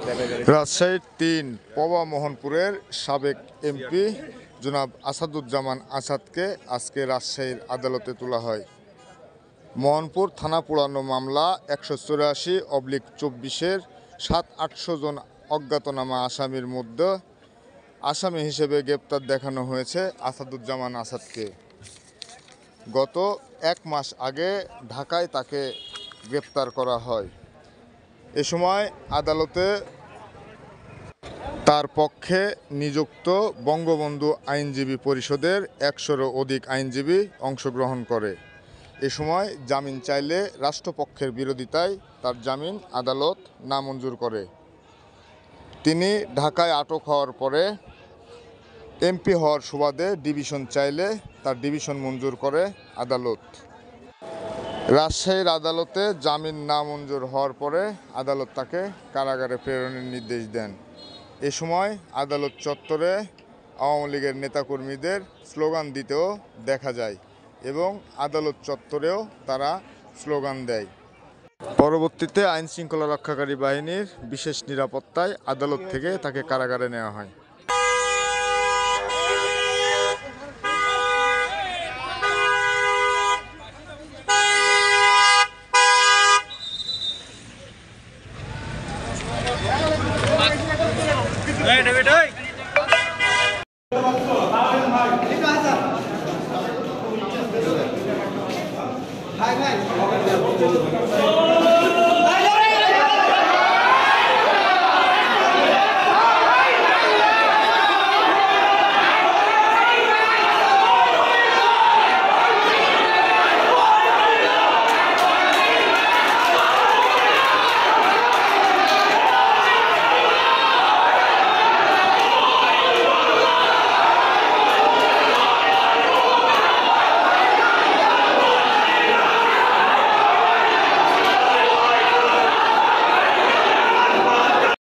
রাজশাহীর ৩ পবা মোহনপুরের সাবেক এমপি জনাব আসাদুজ্জামান আসাদকে আজকে রাজশাহীর আদালতে তোলা হয়। মোহনপুর থানা পোড়ানো মামলা ১৮৪/২৪-এর ৭00-৮০০ জন অজ্ঞাতনামা আসামির মধ্যে আসামি হিসেবে গ্রেপ্তার দেখানো হয়েছে আসাদুজ্জামান আসাদকে। গত ১ মাস আগে ঢাকায় তাকে গ্রেপ্তার করা হয়। এ সময় আদালতে তার পক্ষে নিযুক্ত বঙ্গবন্ধু আইনজীবী পরিষদের ১০০-রও অধিক আইনজীবী অংশগ্রহণ করে। এ সময় জামিন চাইলে রাষ্ট্রপক্ষের বিরোধিতায় তার জামিন আদালত নামঞ্জুর করে। তিনি ঢাকায় আটক হওয়ার পরে এমপি হওয়ার সুবাদে ডিভিশন চাইলে তার ডিভিশন মঞ্জুর করে আদালত। রাজশাহীর আদালতে জামিন নামঞ্জুর হওয়ার পরে আদালত তাকে কারাগারে প্রেরণের নির্দেশ দেন। এ সময় আদালত চত্বরে আওয়ামী লীগের নেতাকর্মীদের স্লোগান দিতেও দেখা যায় এবং আদালত চত্বরেও তারা স্লোগান দেয়। পরবর্তীতে আইনশৃঙ্খলা রক্ষাকারী বাহিনীর বিশেষ নিরাপত্তায় আদালত থেকে তাকে কারাগারে নেওয়া হয়। বেটা